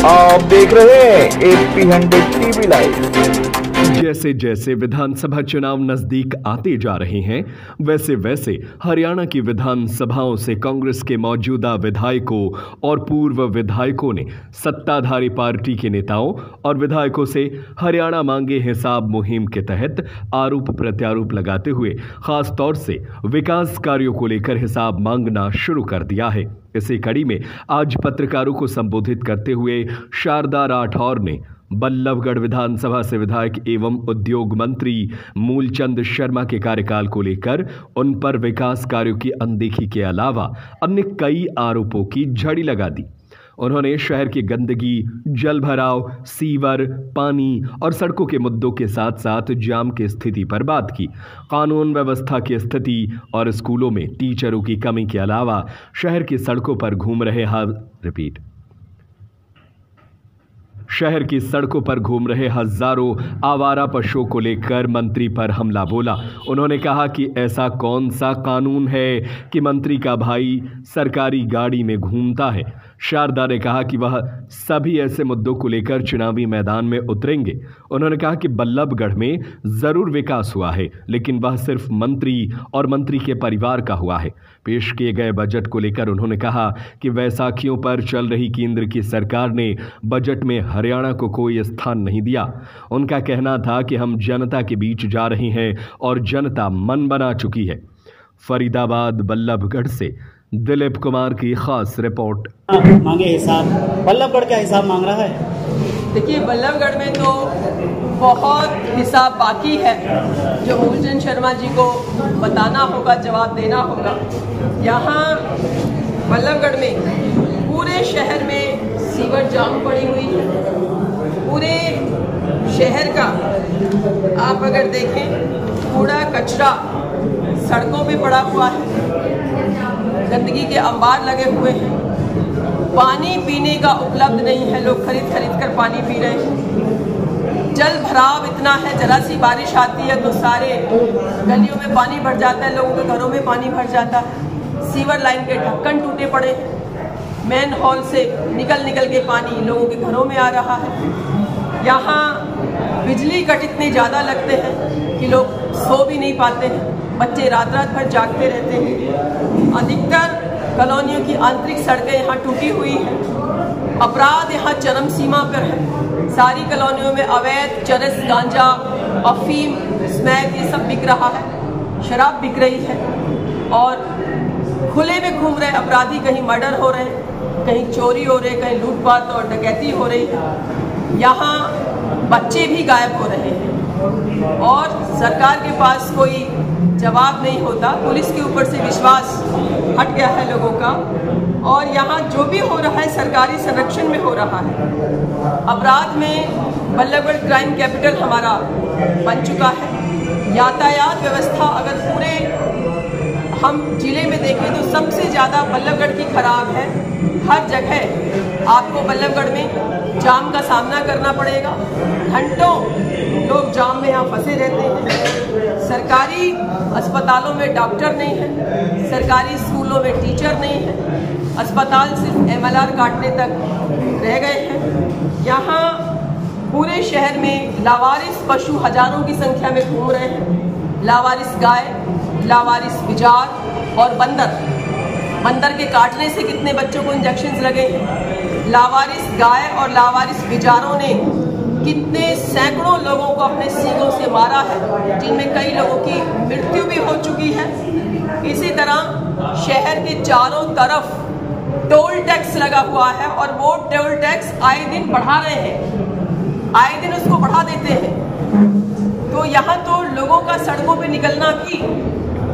आप देख रहे हैं AP100 TV लाइव। जैसे जैसे विधानसभा चुनाव नजदीक आते जा रहे हैं, वैसे वैसे हरियाणा की विधानसभाओं से कांग्रेस के मौजूदा विधायकों और पूर्व विधायकों ने सत्ताधारी पार्टी के नेताओं और विधायकों से हरियाणा मांगे हिसाब मुहिम के तहत आरोप प्रत्यारोप लगाते हुए खास तौर से विकास कार्यों को लेकर हिसाब मांगना शुरू कर दिया है। इसी कड़ी में आज पत्रकारों को संबोधित करते हुए शारदा राठौर ने बल्लभगढ़ विधानसभा से विधायक एवं उद्योग मंत्री मूलचंद शर्मा के कार्यकाल को लेकर उन पर विकास कार्यों की अनदेखी के अलावा अन्य कई आरोपों की झड़ी लगा दी। उन्होंने शहर की गंदगी, जल भराव, सीवर, पानी और सड़कों के मुद्दों के साथ साथ जाम की स्थिति पर बात की। कानून व्यवस्था की स्थिति और स्कूलों में टीचरों की कमी के अलावा शहर की सड़कों पर घूम रहे हजारों आवारा पशुओं को लेकर मंत्री पर हमला बोला। उन्होंने कहा कि ऐसा कौन सा कानून है कि मंत्री का भाई सरकारी गाड़ी में घूमता है। शारदा ने कहा कि वह सभी ऐसे मुद्दों को लेकर चुनावी मैदान में उतरेंगे। उन्होंने कहा कि बल्लभगढ़ में जरूर विकास हुआ है, लेकिन वह सिर्फ मंत्री और मंत्री के परिवार का हुआ है। पेश किए गए बजट को लेकर उन्होंने कहा कि वैसाखियों पर चल रही केंद्र की सरकार ने बजट में हरियाणा को कोई स्थान नहीं दिया। उनका कहना था कि हम जनता के बीच जा रहे हैं और जनता मन बना चुकी है। फरीदाबाद बल्लभगढ़ से दिलीप कुमार की खास रिपोर्ट। मांगे हिसाब, बल्लभगढ़ क्या हिसाब मांग रहा है? देखिए, बल्लभगढ़ में तो बहुत हिसाब बाकी है जो मूलचंद शर्मा जी को बताना होगा, जवाब देना होगा। यहाँ बल्लभगढ़ में पूरे शहर में सीवर जाम पड़ी हुई है। पूरे शहर का आप अगर देखें, कूड़ा कचरा सड़कों पे पड़ा हुआ है, गंदगी के अंबार लगे हुए हैं, पानी पीने का उपलब्ध नहीं है, लोग खरीद कर पानी पी रहे हैं। जल भराव इतना है, जरा सी बारिश आती है तो सारे गलियों में पानी भर जाता है, लोगों के घरों में पानी भर जाता है। सीवर लाइन के ढक्कन टूटे पड़े, मेन हॉल से निकल के पानी लोगों के घरों में आ रहा है। यहाँ बिजली कट इतने ज़्यादा लगते हैं कि लोग सो भी नहीं पाते हैं, बच्चे रात भर जागते रहते हैं। अधिकतर कॉलोनियों की आंतरिक सड़कें यहाँ टूटी हुई हैं। अपराध यहाँ चरम सीमा पर है। सारी कॉलोनियों में अवैध चरस, गांजा, अफीम, स्मैक ये सब बिक रहा है। शराब बिक रही है और खुले में घूम रहे अपराधी, कहीं मर्डर हो रहे हैं, कहीं चोरी हो रहे, कहीं लूटपाट और डकैती हो रही है। यहाँ बच्चे भी गायब हो रहे हैं और सरकार के पास कोई जवाब नहीं होता। पुलिस के ऊपर से विश्वास हट गया है लोगों का और यहाँ जो भी हो रहा है सरकारी संरक्षण में हो रहा है। अपराध में बल्लभगढ़ क्राइम कैपिटल हमारा बन चुका है। यातायात व्यवस्था अगर पूरे हम जिले में देखें तो सबसे ज़्यादा बल्लभगढ़ की खराब है। हर जगह आपको बल्लभगढ़ में जाम का सामना करना पड़ेगा। घंटों लोग जाम में यहाँ फंसे रहते हैं। सरकारी अस्पतालों में डॉक्टर नहीं है, सरकारी स्कूलों में टीचर नहीं है, अस्पताल सिर्फ MLR काटने तक रह गए हैं। यहाँ पूरे शहर में लावारिस पशु हजारों की संख्या में घूम रहे हैं। लावारिस गाय, लावारिस बिजार और बंदर के काटने से कितने बच्चों को इंजेक्शन्स लगे हैं। लावारिस गाय और लावारिस बिजारों ने कितने सैकड़ों लोगों को अपने सींगों से मारा है, जिनमें कई लोगों की मृत्यु भी हो चुकी है। इसी तरह शहर के चारों तरफ टोल टैक्स लगा हुआ है और वो टोल टैक्स आए दिन बढ़ा रहे हैं, आए दिन उसको बढ़ा देते हैं। तो यहाँ तो लोगों का सड़कों पे निकलना भी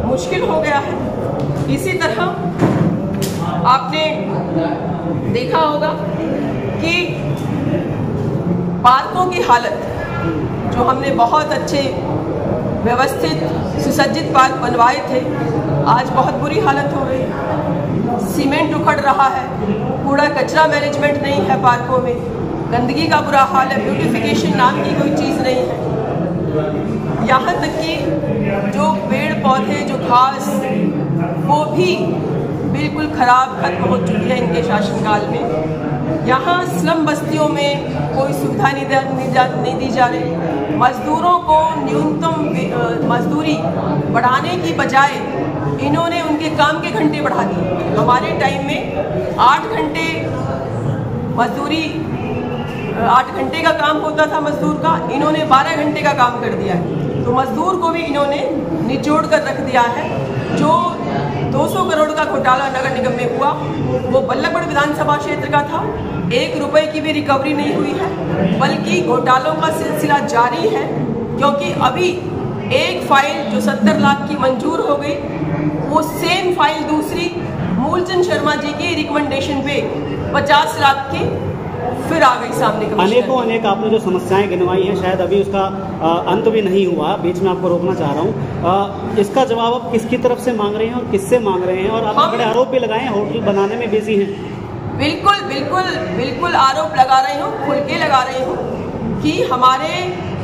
मुश्किल हो गया है। इसी तरह आपने देखा होगा कि पार्कों की हालत, जो हमने बहुत अच्छे व्यवस्थित सुसज्जित पार्क बनवाए थे, आज बहुत बुरी हालत हो रही है। सीमेंट उखड़ रहा है, कूड़ा कचरा मैनेजमेंट नहीं है पार्कों में, गंदगी का बुरा हाल है, ब्यूटिफिकेशन नाम की कोई चीज़ नहीं है। यहाँ तक कि जो पेड़ पौधे, जो घास, वो भी बिल्कुल खराब खत्म हो चुकी है इनके शासनकाल में। यहाँ स्लम बस्तियों में कोई सुविधा नहीं दी जा रही। मजदूरों को न्यूनतम मजदूरी बढ़ाने की बजाय इन्होंने उनके काम के घंटे बढ़ा दिए। हमारे टाइम में 8 घंटे मजदूरी 8 घंटे का काम होता था मजदूर का, इन्होंने 12 घंटे का काम कर दिया है। तो मजदूर को भी इन्होंने निचोड़ कर रख दिया है। जो 200 करोड़ का घोटाला नगर निगम में हुआ वो बल्लभगढ़ विधानसभा क्षेत्र का था। 1 रुपए की भी रिकवरी नहीं हुई है, बल्कि घोटालों का सिलसिला जारी है। क्योंकि अभी एक फाइल जो 70 लाख की मंजूर हो गई, वो सेम फाइल दूसरी मूलचंद शर्मा जी की रिकमेंडेशन पे 50 लाख की फिर आ गई सामने। अनेक आपने जो समस्याएं गिनवाई हैं, शायद अभी उसका अंत भी नहीं हुआ। बीच में आपको रोकना चाह रहा हूँ। इसका जवाब आप किसकी तरफ से मांग रहे हैं और किससे मांग रहे हैं? और आप बड़े आरोप भी लगाए हैं, होटल बनाने में बिजी हैं। बिल्कुल आरोप लगा रही हूँ, खुल के लगा रही हूँ कि हमारे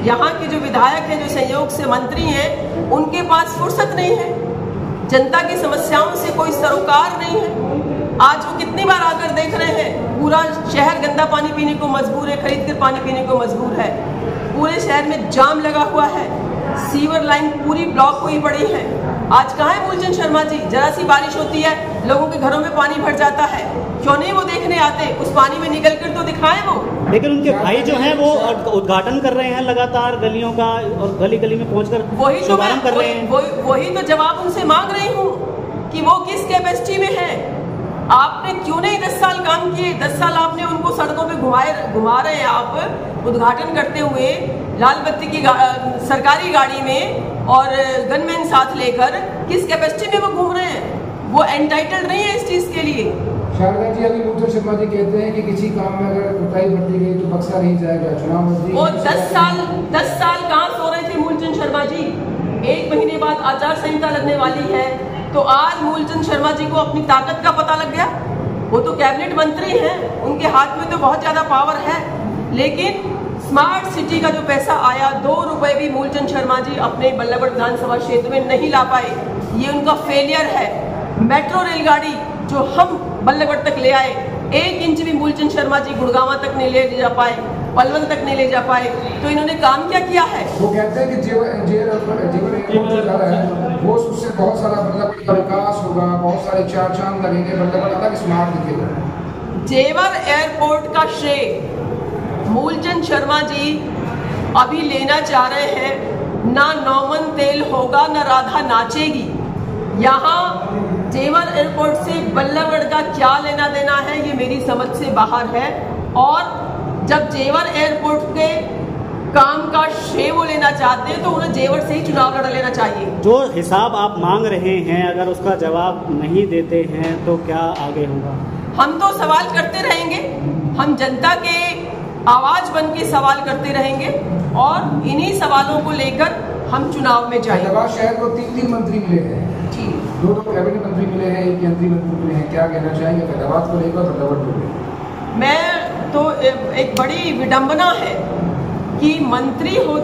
यहाँ के जो विधायक हैं, जो संयोग से मंत्री हैं, उनके पास फुर्सत नहीं है। जनता की समस्याओं से कोई सरोकार नहीं है। आज वो कितनी बार आकर देख रहे हैं, पूरा शहर गंदा पानी पीने को मजबूर है, खरीद कर पानी पीने को मजबूर है। पूरे शहर में जाम लगा हुआ है, सीवर लाइन पूरी ब्लॉक हुई पड़ी है। आज कहाँ है मूलचंद शर्मा जी? जरा सी बारिश होती है, लोगों के घरों में पानी भर जाता है, क्यों नहीं वो देखने आते? उस पानी में निकल कर तो दिखाएं वो। लेकिन उनके भाई जो हैं वो उद्घाटन कर रहे हैं लगातार गलियों का, और गली गली में पहुंचकर शुभारंभ कर रहे हैं। वही तो जवाब उनसे मांग रही हूँ कि वो किस कैपेसिटी में है। आपने क्यों नहीं 10 साल काम किए? 10 साल आपने उनको सड़कों पे घुमा रहे हैं आप उद्घाटन करते हुए लाल बत्ती की सरकारी गाड़ी में और गनमैन साथ लेकर। किस कैपेसिटी में वो घूम रहे हैं? वो एंटाइटल्ड नहीं है इस चीज के लिए। शारदा जी, अभी मूलचंद शर्मा जी कहते हैं कि किसी काम में अगर कोताही बरती गई तो बख्शा नहीं जाएगा। चुनाव नजदीक, वो 10 साल कहाँ सो रहे थे मूलचंद शर्मा जी? 1 महीने बाद आचार संहिता लगने वाली है, तो आज मूलचंद शर्मा जी को अपनी ताकत का पता लग गया। वो तो कैबिनेट मंत्री हैं, उनके हाथ में तो बहुत ज्यादा पावर है। लेकिन स्मार्ट सिटी का जो पैसा आया, 2 रुपए भी मूलचंद शर्मा जी अपने बल्लभगढ़ विधानसभा क्षेत्र में नहीं ला पाए। ये उनका फेलियर है। मेट्रो रेलगाड़ी जो हम बल्लभगढ़ तक ले आए, 1 इंच भी मूलचंद शर्मा जी गुड़गांव तक नहीं ले जा पाए, पलवल तक नहीं ले जा पाए। तो इन्होंने काम क्या किया है? वो कहते हैं कि जीवन जो जा रहा है वो उससे बहुत सारा मतलब विकास होगा, बहुत सारे 4 चांद लगेंगे, बल्लभगढ़ अलग स्मार्ट दिखेगा। जेवर एयरपोर्ट का श्रेय मूलचंद शर्मा जी अभी लेना चाह रहे हैं। ना नौमन तेल होगा, ना राधा नाचेगी। यहाँ जेवर एयरपोर्ट से बल्लभगढ़ का क्या लेना देना है, ये मेरी समझ से बाहर है। और जब जेवर एयरपोर्ट के काम का श्रेय वो लेना चाहते हैं तो उन्हें जेवर से ही चुनाव लड़ लेना चाहिए। जो हिसाब आप मांग रहे हैं, अगर उसका जवाब नहीं देते हैं तो क्या आगे होगा? हम तो सवाल करते रहेंगे, हम जनता के आवाज बन के सवाल करते रहेंगे और इन्हीं सवालों को लेकर हम चुनाव में जाएंगे। फैजाबाद शहर को 3 मंत्री मिले हैं, 2 कैबिनेट मंत्री मिले हैं, 1 केंद्रीय मंत्री मिले हैं। क्या कहना चाहेंगे फैजाबाद को लेकर, बल्लभगढ़ को लेकर? मैं तो एक बड़ी विडंबना है कि मंत्री हो